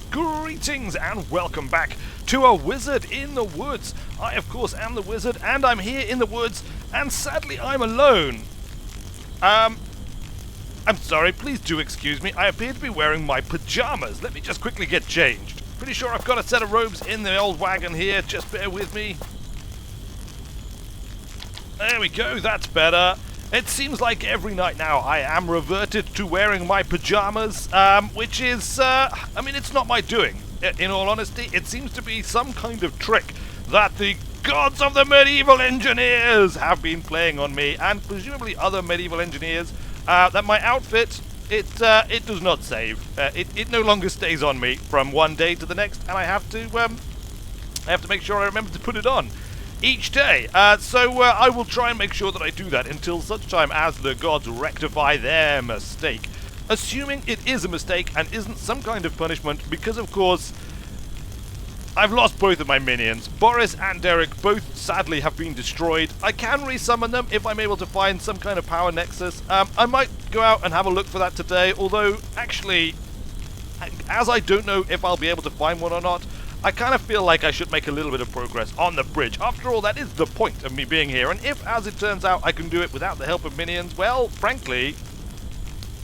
Greetings and welcome back to A Wizard in the Woods. I, of course, am the wizard, and I'm here in the woods, and sadly I'm alone. I'm sorry, please do excuse me. I appear to be wearing my pajamas. Let me just quickly get changed. Pretty sure I've got a set of robes in the old wagon here. Just bear with me. There we go, that's better. It seems like every night now I am reverted to wearing my pajamas, which is, I mean, it's not my doing. In all honesty, it seems to be some kind of trick that the gods of the medieval engineers have been playing on me, and presumably other medieval engineers, that my outfit, it does not save. It no longer stays on me from one day to the next, and I have to make sure I remember to put it on each day. So I will try and make sure that I do that until such time as the gods rectify their mistake. Assuming it is a mistake and isn't some kind of punishment, because of course I've lost both of my minions. Boris and Derek both sadly have been destroyed. I can resummon them if I'm able to find some kind of power nexus. I might go out and have a look for that today, although actually, as I don't know if I'll be able to find one or not, I kind of feel like I should make a little bit of progress on the bridge. After all, that is the point of me being here, and if, as it turns out, I can do it without the help of minions, well, frankly,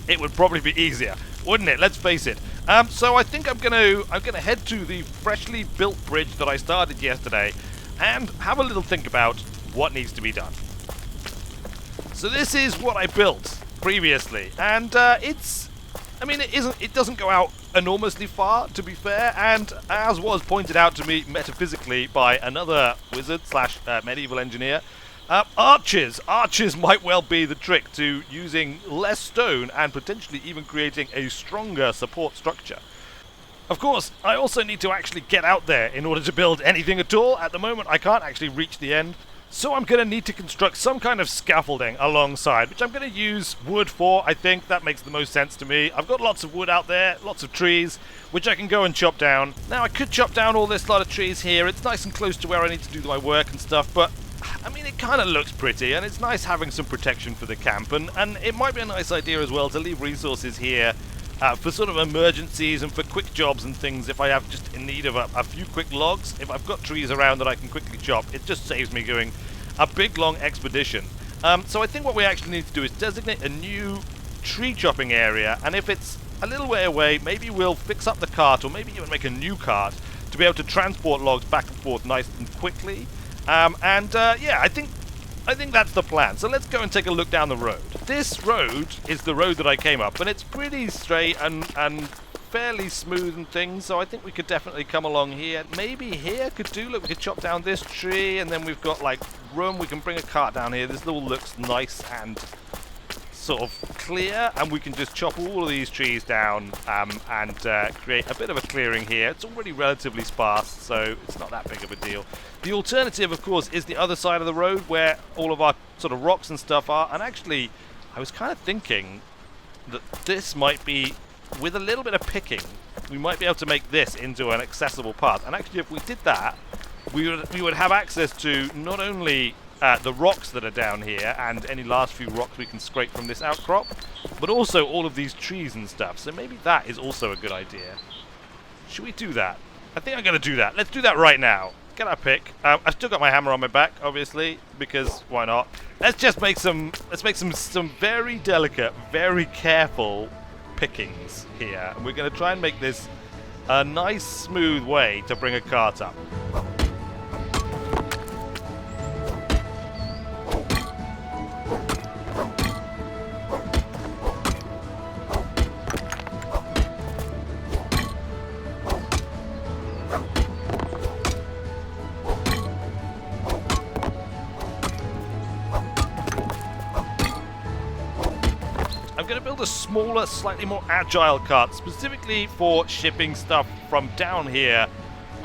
it would probably be easier, wouldn't it? Let's face it. So I think I'm gonna head to the freshly built bridge that I started yesterday and have a little think about what needs to be done. So this is what I built previously, and it doesn't go out enormously far, to be fair, and as was pointed out to me metaphysically by another wizard slash medieval engineer, arches might well be the trick to using less stone and potentially even creating a stronger support structure. Of course, I also need to actually get out there in order to build anything at all. At the moment, I can't actually reach the end. So I'm going to need to construct some kind of scaffolding alongside, which I'm going to use wood for. I think that makes the most sense to me. I've got lots of wood out there, lots of trees, which I can go and chop down. Now, I could chop down all this lot of trees here. It's nice and close to where I need to do my work and stuff, but I mean, it kind of looks pretty, and it's nice having some protection for the camp, and it might be a nice idea as well to leave resources here for sort of emergencies and for quick jobs and things if I have just in need of a few quick logs. If I've got trees around that I can quickly chop, it just saves me going a big long expedition. So I think what we actually need to do is designate a new tree chopping area, and if it's a little way away, maybe we'll fix up the cart, or maybe even make a new cart to be able to transport logs back and forth nice and quickly. Yeah, I think that's the plan. So let's go and take a look down the road. This road is the road that I came up, and it's pretty straight and fairly smooth and things, so I think we could definitely come along here. Maybe here could do, look, we could chop down this tree, and then we've got like room, we can bring a cart down here. This all looks nice and sort of clear, and we can just chop all of these trees down and create a bit of a clearing here. It's already relatively sparse, so it's not that big of a deal. The alternative, of course, is the other side of the road where all of our sort of rocks and stuff are, and actually I was kind of thinking that this might be, with a little bit of picking, we might be able to make this into an accessible path. And actually, if we did that, we would have access to not only the rocks that are down here and any last few rocks we can scrape from this outcrop, but also all of these trees and stuff. So maybe that is also a good idea. Should we do that? I think I'm going to do that. Let's do that right now. Get our pick. I've still got my hammer on my back, obviously, because why not? Let's just make some very delicate, very careful pickings here. And we're going to try and make this a nice, smooth way to bring a cart up. I'm going to build a smaller, slightly more agile cart, specifically for shipping stuff from down here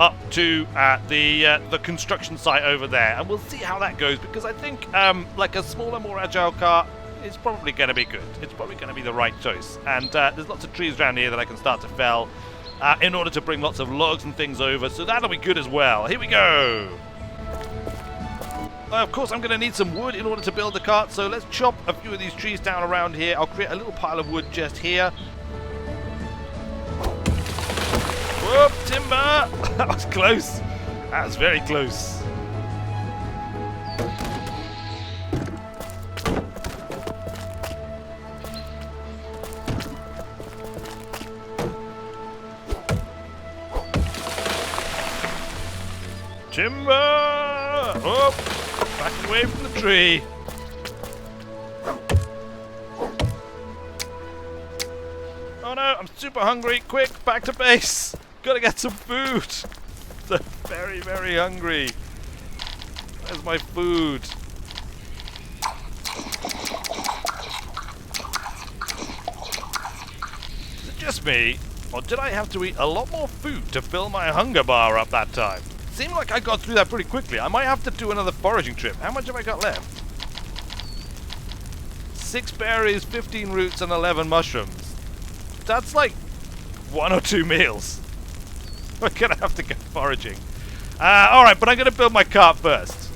up to the construction site over there, and we'll see how that goes, because I think like a smaller, more agile cart is probably going to be good. It's probably going to be the right choice, and there's lots of trees around here that I can start to fell in order to bring lots of logs and things over, so that'll be good as well. Here we go. Of course, I'm going to need some wood in order to build the cart, so let's chop a few of these trees down around here. I'll create a little pile of wood just here. Whoop, timber! That was close. That was very close. Timber! Oh, back away from the tree. Oh no, I'm super hungry. Quick, back to base. Gotta get some food. I'm very, very hungry. Where's my food? Is it just me? Or did I have to eat a lot more food to fill my hunger bar up that time? It seemed like I got through that pretty quickly. I might have to do another foraging trip. How much have I got left? 6 berries, 15 roots, and 11 mushrooms. That's like 1 or 2 meals. We're gonna have to go foraging. Alright, but I'm gonna build my cart first.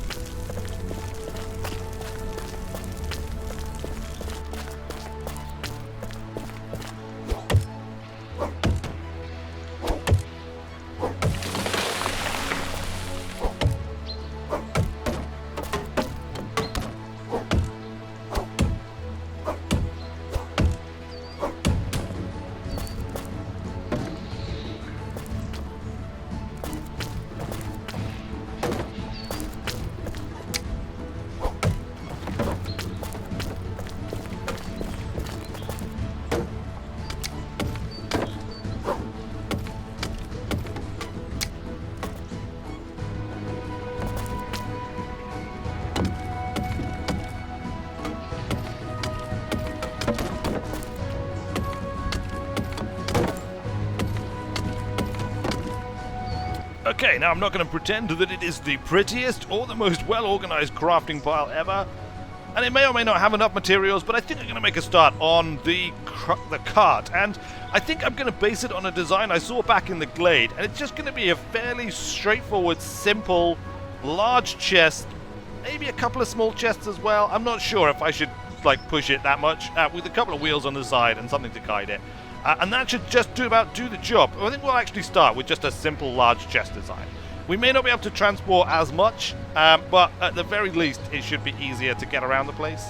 Okay, now I'm not going to pretend that it is the prettiest or the most well-organized crafting pile ever, and it may or may not have enough materials, but I think I'm going to make a start on the cart, and I think I'm going to base it on a design I saw back in the Glade, and it's just going to be a fairly straightforward, simple, large chest, maybe a couple of small chests as well. I'm not sure if I should like push it that much, with a couple of wheels on the side and something to guide it. And that should just do the job. I think we'll actually start with just a simple large chest design. We may not be able to transport as much, but at the very least it should be easier to get around the place.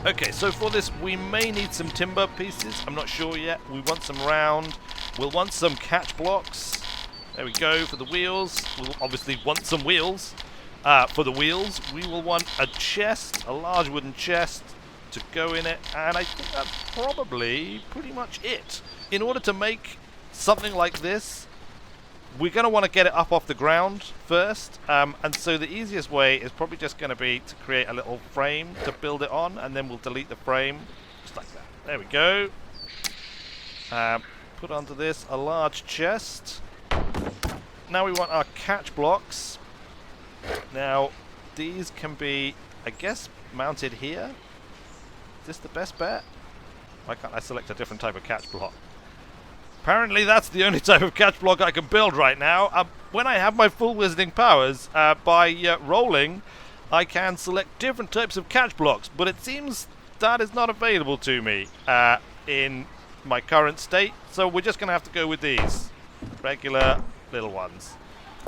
Okay, so for this we may need some timber pieces. I'm not sure yet. We want some round. We'll want some catch blocks. There we go for the wheels. We'll obviously want some wheels. For the wheels, we will want a chest, a large wooden chest to go in it, and I think that's probably pretty much it. In order to make something like this, we're going to want to get it up off the ground first, and so the easiest way is probably just going to be to create a little frame to build it on, and then we'll delete the frame, just like that. There we go. Put onto this a large chest. Now we want our catch blocks. Now, these can be, I guess, mounted here. Is this the best bet? Why can't I select a different type of catch block? Apparently that's the only type of catch block I can build right now. When I have my full wizarding powers, by rolling, I can select different types of catch blocks, but it seems that is not available to me in my current state, so we're just going to have to go with these regular little ones.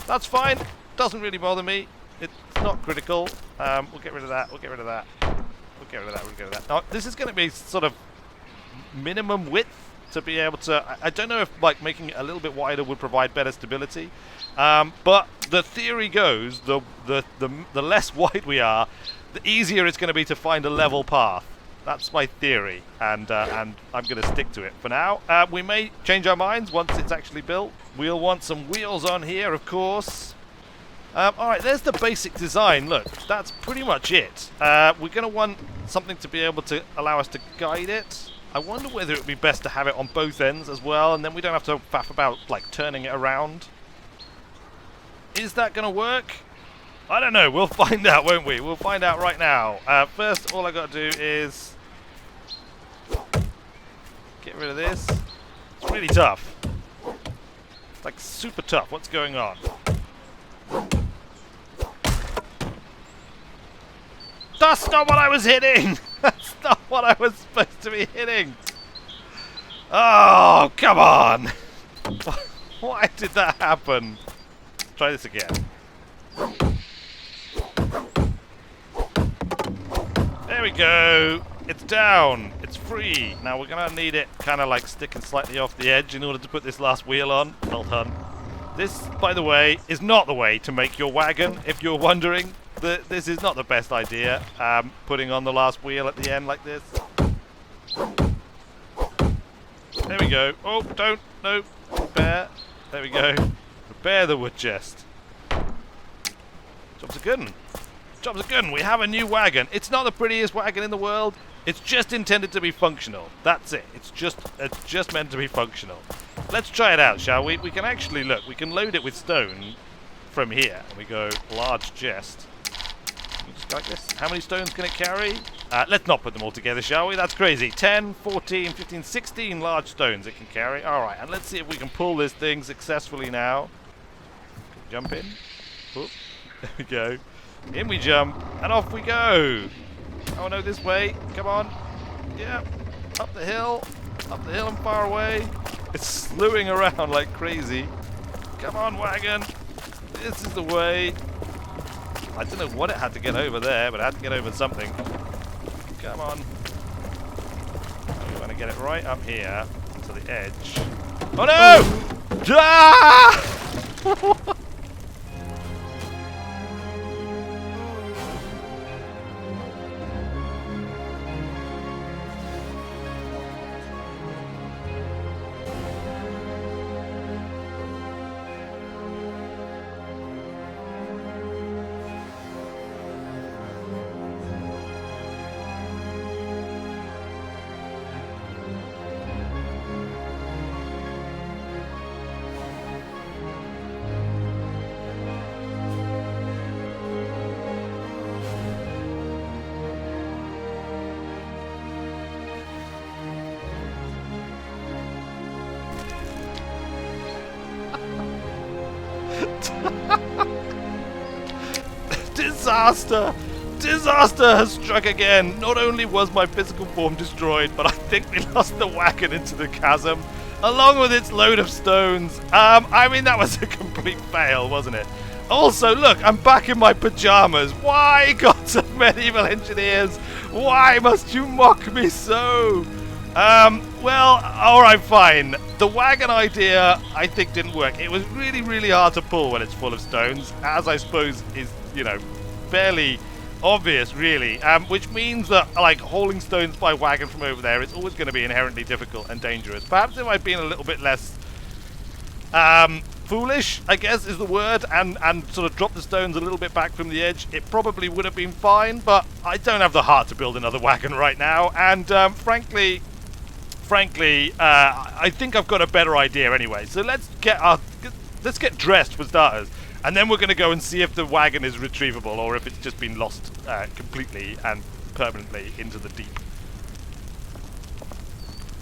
That's fine, doesn't really bother me, it's not critical. We'll get rid of that, we'll get rid of that. We'll get rid of that, we'll get rid of that. Now, this is going to be sort of minimum width to be able to... I don't know if like making it a little bit wider would provide better stability, but the theory goes, the less wide we are, the easier it's going to be to find a level path. That's my theory, and I'm going to stick to it for now. We may change our minds once it's actually built. We'll want some wheels on here, of course. Alright, there's the basic design. Look, that's pretty much it. We're going to want something to be able to allow us to guide it. I wonder whether it would be best to have it on both ends as well, and then we don't have to faff about, like, turning it around. Is that going to work? I don't know. We'll find out, won't we? We'll find out right now. First, all I got to do is get rid of this. It's really tough. It's, like, super tough. What's going on? That's not what I was hitting! That's not what I was supposed to be hitting! Oh, come on! Why did that happen? Try this again. There we go! It's down! It's free! Now we're gonna need it kind of like sticking slightly off the edge in order to put this last wheel on. Well done. This, by the way, is not the way to make your wagon, if you're wondering. This is not the best idea, putting on the last wheel at the end like this. There we go. Oh, don't. No. Repair. There we go. Repair the wood chest. Job's a good one. Job's a good one. We have a new wagon. It's not the prettiest wagon in the world. It's just intended to be functional. That's it. It's just meant to be functional. Let's try it out, shall we? We can actually, look, we can load it with stone from here. And we go large chest. Just go like this. How many stones can it carry? Let's not put them all together, shall we? That's crazy. 10, 14, 15, 16 large stones it can carry. Alright, and let's see if we can pull this thing successfully now. Jump in. Oop. There we go. In we jump, and off we go. Oh no, this way. Come on. Yeah. Up the hill and far away. It's slewing around like crazy. Come on, wagon. This is the way. I don't know what it had to get over there, but it had to get over something. Come on. We want to get it right up here to the edge. Oh no! Ah! Disaster! Disaster has struck again! Not only was my physical form destroyed, but I think we lost the wagon into the chasm, along with its load of stones. I mean, that was a complete fail, wasn't it? Also, look, I'm back in my pajamas. Why, gods of medieval engineers? Why must you mock me so? Well, alright, fine. The wagon idea, I think, didn't work. It was really, really hard to pull when it's full of stones, as I suppose is, you know, fairly obvious, really. Which means that, like, hauling stones by wagon from over there is always going to be inherently difficult and dangerous. Perhaps if I'd been a little bit less, foolish, I guess is the word, and sort of dropped the stones a little bit back from the edge, it probably would have been fine, but I don't have the heart to build another wagon right now, and frankly, I think I've got a better idea anyway. So let's get dressed for starters, and then we're going to go and see if the wagon is retrievable or if it's just been lost completely and permanently into the deep.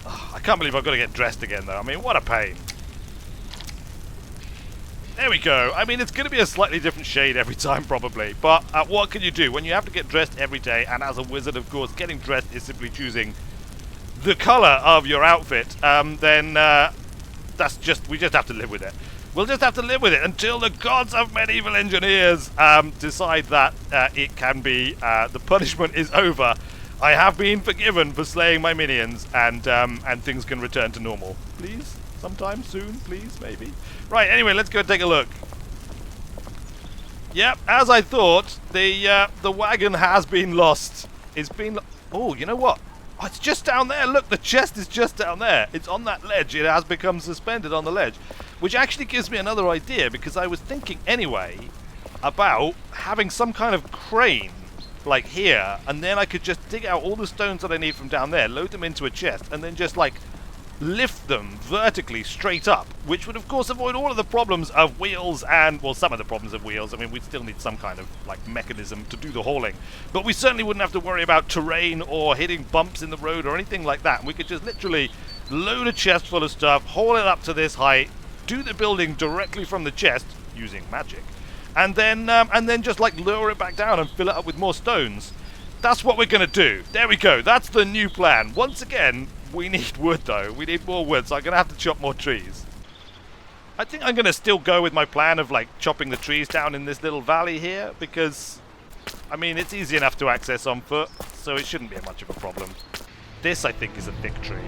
Oh, I can't believe I've got to get dressed again, though. I mean, what a pain. There we go. I mean, it's going to be a slightly different shade every time, probably. But what can you do? When you have to get dressed every day, and as a wizard, of course, getting dressed is simply choosing the color of your outfit, then that's just, we just have to live with it. We'll just have to live with it until the gods of medieval engineers decide that it can be, the punishment is over. I have been forgiven for slaying my minions, and things can return to normal. Please? Sometime soon, please, maybe. Right, anyway, let's go take a look. Yep, as I thought, the wagon has been lost. It's been... Oh, you know what? Oh, it's just down there. Look, the chest is just down there. It's on that ledge. It has become suspended on the ledge. Which actually gives me another idea, because I was thinking anyway about having some kind of crane like here, and then I could just dig out all the stones that I need from down there, load them into a chest, and then just like lift them vertically straight up, which would of course avoid all of the problems of wheels and, well, some of the problems of wheels. I mean, we'd still need some kind of like mechanism to do the hauling, but we certainly wouldn't have to worry about terrain or hitting bumps in the road or anything like that. We could just literally load a chest full of stuff, haul it up to this height, do the building directly from the chest using magic, and then just like lower it back down and fill it up with more stones. That's what we're gonna do. There we go. That's the new plan. Once again, we need wood though. We need more wood, so I'm gonna have to chop more trees. I think I'm gonna still go with my plan of like chopping the trees down in this little valley here, because I mean it's easy enough to access on foot, so it shouldn't be much of a problem. This I think is a thick tree.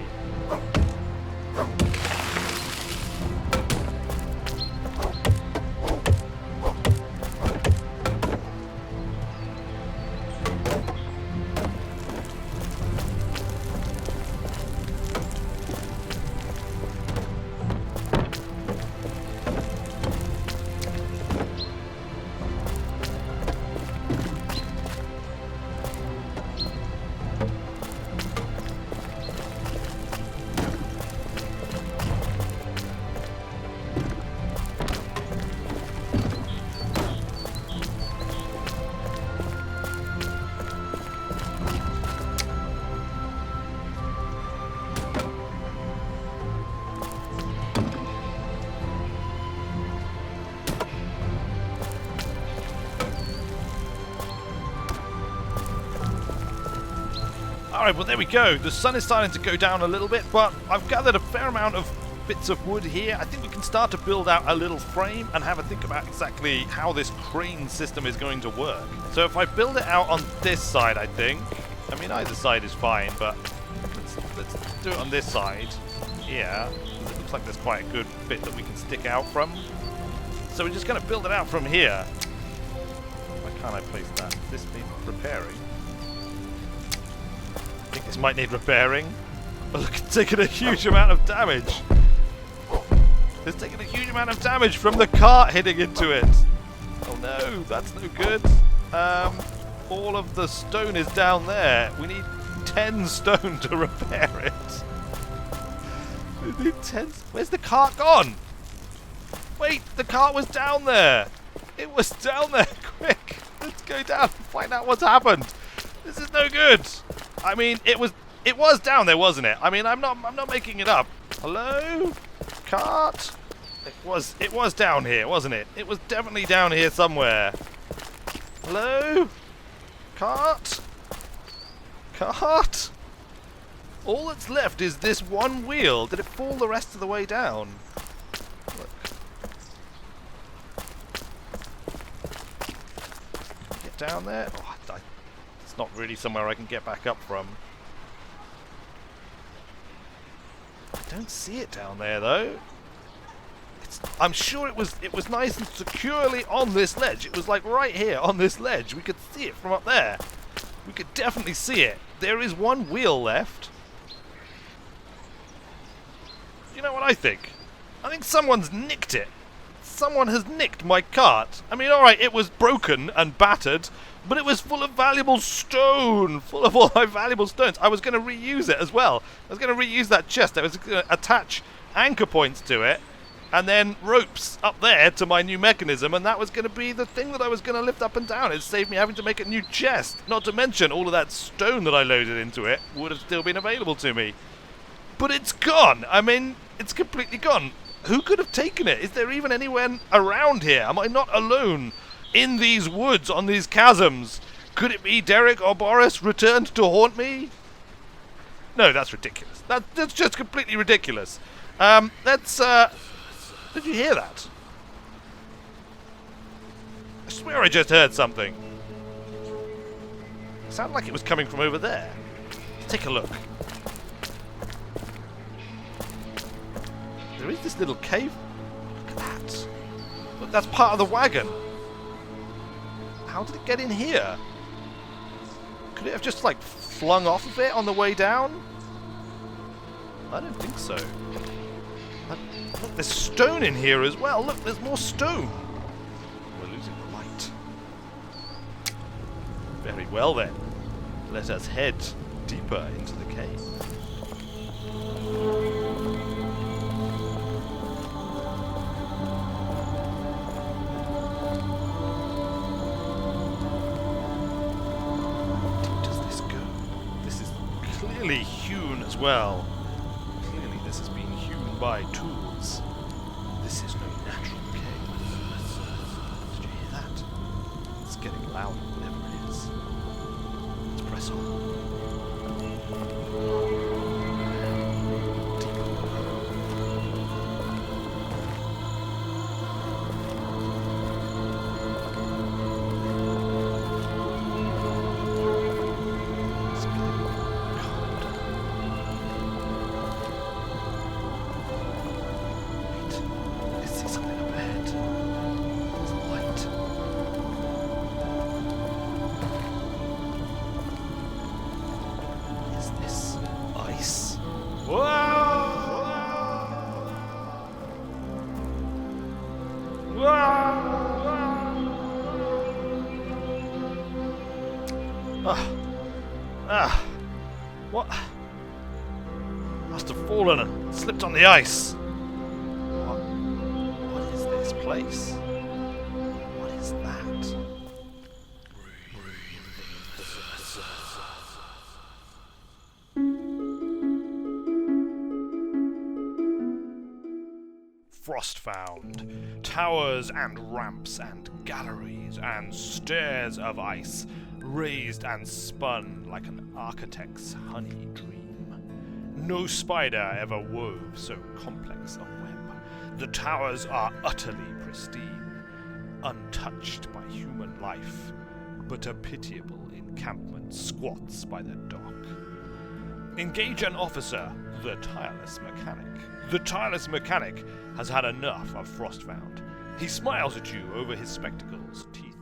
Alright, well there we go. The sun is starting to go down a little bit, but I've gathered a fair amount of bits of wood here. I think we can start to build out a little frame and have a think about exactly how this crane system is going to work. So if I build it out on this side, I think, I mean either side is fine, but let's do it on this side here. It looks like there's quite a good bit that we can stick out from. So we're just going to build it out from here. Why can't I place that? Does this need repairing? I think this might need repairing. Oh, look, it's taking a huge amount of damage. It's taking a huge amount of damage from the cart hitting into it. Oh no, that's no good. All of the stone is down there. We need 10 stone to repair it. We need 10. Where's the cart gone? Wait, the cart was down there. It was down there. Quick, let's go down and find out what's happened. This is no good. I mean, it was down there, wasn't it? I mean, I'm not making it up. Hello? Cart? It was down here, wasn't it? It was definitely down here somewhere. Hello? Cart? Cart? All that's left is this one wheel. Did it fall the rest of the way down? Look. Get down there. Oh, it's not really somewhere I can get back up from. I don't see it down there though. I'm sure it was nice and securely on this ledge. It was like right here on this ledge. We could see it from up there. We could definitely see it. There is one wheel left. You know what I think? I think someone's nicked it. Someone has nicked my cart. I mean, alright, it was broken and battered, but it was full of valuable stone, full of all my valuable stones. I was going to reuse it as well. I was going to reuse that chest. I was going to attach anchor points to it, and then ropes up there to my new mechanism, and that was going to be the thing that I was going to lift up and down. It saved me having to make a new chest. Not to mention all of that stone that I loaded into it would have still been available to me. But it's gone. I mean, it's completely gone. Who could have taken it? Is there even anyone around here? Am I not alone in these woods, on these chasms? Could it be Derek or Boris returned to haunt me? No, that's ridiculous. That's just completely ridiculous. Did you hear that? I swear I just heard something. It sounded like it was coming from over there. Let's take a look. There is this little cave. Look at that. Look, that's part of the wagon. How did it get in here? Could it have just, like, flung off of it on the way down? I don't think so. Look, there's stone in here as well. Look, there's more stone. We're losing the light. Very well then. Let us head deeper into the cave. Clearly hewn as well. Clearly this has been hewn by tools. This is no natural cave. Did you hear that? It's getting louder, whatever it is. Let's press on. What? Must have fallen and slipped on the ice. What is this place? What is that? Frostbound. Towers and ramps and galleries and stairs of ice, raised and spun like an architect's honey dream. No spider ever wove so complex a web. The towers are utterly pristine, untouched by human life, but a pitiable encampment squats by the dock. Engage an officer, the tireless mechanic. The tireless mechanic has had enough of Frostbound. He smiles at you over his spectacles, teeth